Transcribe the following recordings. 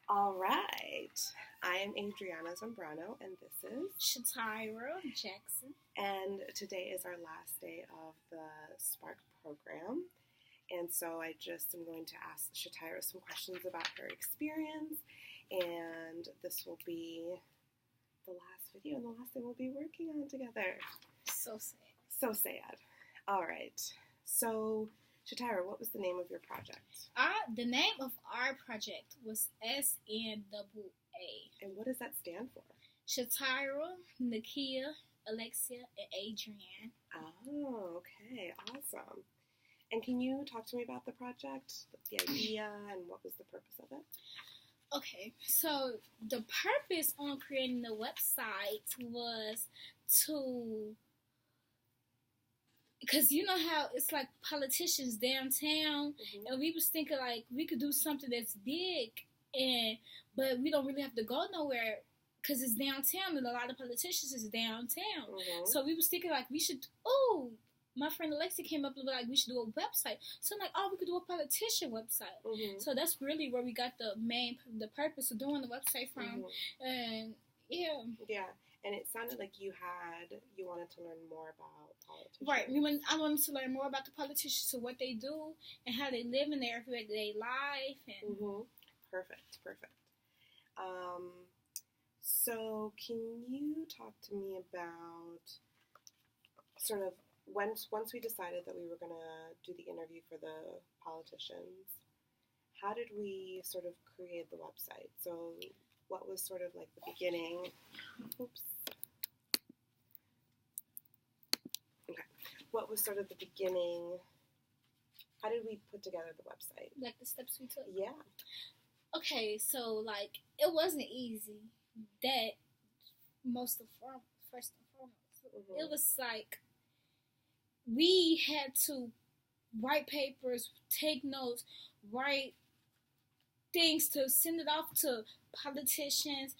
All right. I am Adriana Zambrano, and this is. Shatyra Jackson. And today is our last day of the Spark program. And so I just am going to ask Shatyra some questions about her experience. And this will be the last video and the last thing we'll be working on together. So sad. So sad. All right. So, Shatyra, what was the name of your project? The name of our project was SNAA. And what does that stand for? Shatyra, Nakia, Alexia, and Adriana. Oh, okay. Awesome. And can you talk to me about the project, the idea, and what was the purpose of it? Okay, so the purpose on creating the website was to, because you know how it's like politicians downtown, and we was thinking like we could do something that's big, but we don't really have to go nowhere because it's downtown, and a lot of politicians is downtown. So we was thinking like we should. Oh, my friend Alexia came up with like we should do a website. So I'm like, oh, we could do a politician website. So that's really where we got the purpose of doing the website from, and yeah. Yeah. And it sounded like you wanted to learn more about politicians. Right. I wanted to learn more about the politicians, so what they do and how they live in their everyday life. And Perfect. So can you talk to me about sort of once we decided that we were going to do the interview for the politicians, how did we sort of create the website? So what was sort of like the beginning? Oops. Okay. What was sort of the beginning? How did we put together the website? Like the steps we took? Yeah. Okay, so like it wasn't easy. That first and foremost. It was like we had to write papers, take notes, write things to send it off to politicians,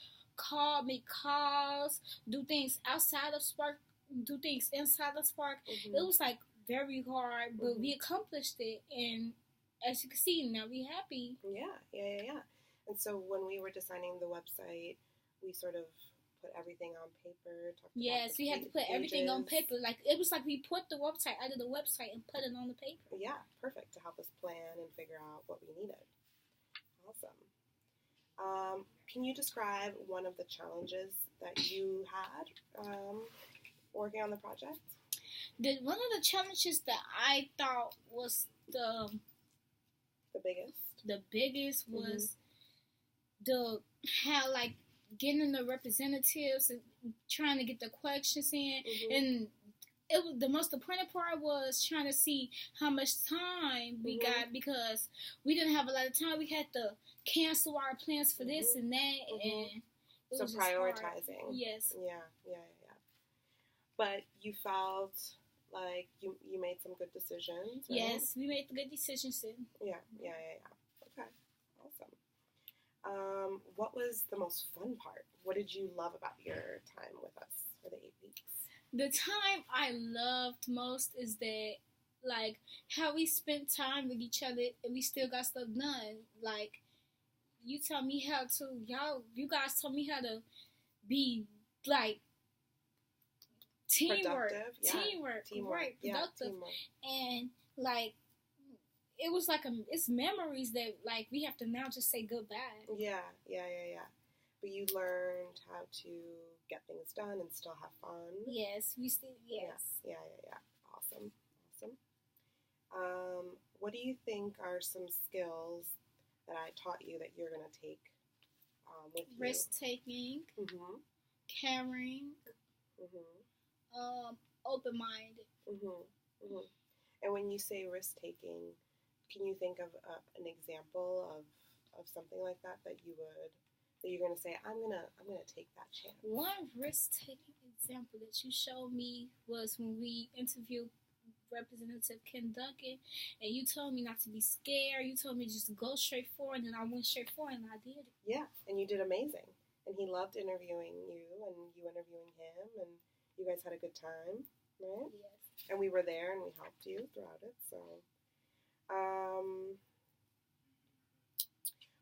make calls, do things outside of Spark, do things inside of Spark. It was like very hard, but we accomplished it, and as you can see, now we're happy. Yeah. And so when we were designing the website, we sort of put everything on paper. Yes, we had to put everything on paper. Like it was like we put the website out of the website and put it on the paper. Yeah, perfect, to help us plan and figure out what we needed. Awesome. Can you describe one of the challenges that you had working on the project? One of the challenges that I thought was the biggest was how like getting the representatives and trying to get the questions in, and it was the most important part was trying to see how much time we got, because we didn't have a lot of time. We had to cancel our plans for this and that, and it was prioritizing. Yes. Yeah. But you felt like you made some good decisions, right? Yes, we made the good decisions. Yeah. Okay, awesome. What was the most fun part? What did you love about your time with us for the 8 weeks? The time I loved most is that, like, how we spent time with each other and we still got stuff done. Like, you taught me how to, you guys taught me how to be, like, teamwork, right, productive, and like it was like it's memories that like we have to now just say goodbye. Yeah. But you learned how to get things done and still have fun. Yes, we still Yeah. Awesome. What do you think are some skills that I taught you that you're gonna take with you? Risk taking, caring. Open-minded. And when you say risk-taking, can you think of an example of something like that you're going to say, I'm gonna take that chance? One risk-taking example that you showed me was when we interviewed Representative Ken Duncan, and you told me not to be scared. You told me just go straight forward, and I went straight forward, and I did it. Yeah, and you did amazing. And he loved interviewing you, and you interviewing him, and you guys had a good time, right? Yes. And we were there, and we helped you throughout it. So,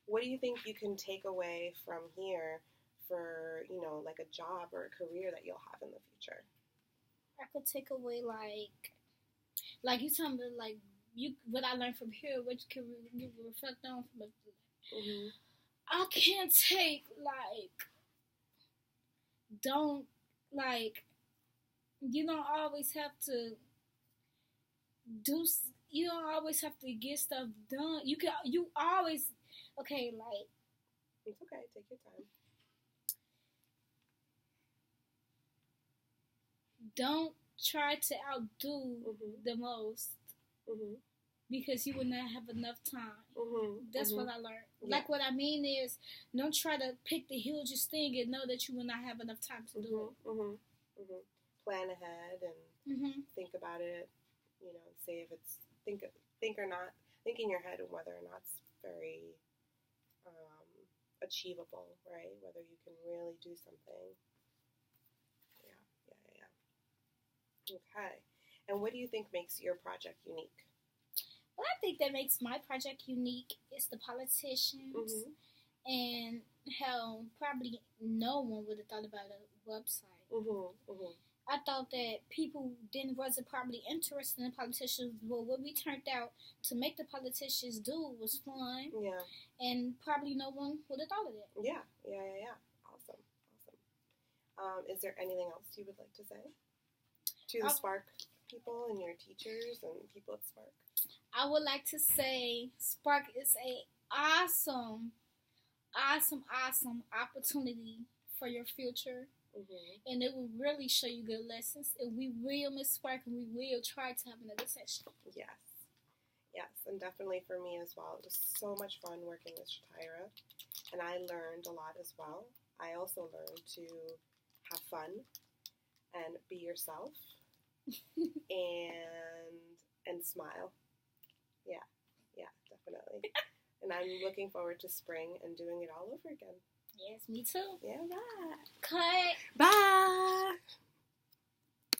what do you think you can take away from here for, you know, like a job or a career that you'll have in the future? I could take away like you tell me like you what I learned from here, what you can reflect on from it. Mm-hmm. I can't take don't like you don't always have to do you don't always have to get stuff done. You always okay like It's okay. Take your time. don't try to outdo Mm-hmm. the most Mm-hmm. because you will not have enough time. Mm-hmm. That's Mm-hmm. what I learned. Yeah. Like what I mean is, don't try to pick the hugest thing and know that you will not have enough time to do it. Mm-hmm. Mm-hmm. Plan ahead and think about it. You know, say if it's think or not. Think in your head and whether or not it's very achievable, right? Whether you can really do something. Yeah. Okay. And what do you think makes your project unique? What I think that makes my project unique is the politicians and how probably no one would have thought about a website. I thought that people wasn't probably interested in politicians, but what we turned out to make the politicians do was fun. Yeah. And probably no one would have thought of it. Yeah. Awesome. Is there anything else you would like to say to the Spark people and your teachers and people at Spark? I would like to say Spark is a awesome opportunity for your future. And it will really show you good lessons. And we will miss Spark, and we will try to have another session. Yes, and definitely for me as well. It was so much fun working with Shatyra, and I learned a lot as well. I also learned to have fun and be yourself and smile. Yeah, definitely. And I'm looking forward to spring and doing it all over again. Yes, me too. Yeah, bye. Cut. Bye.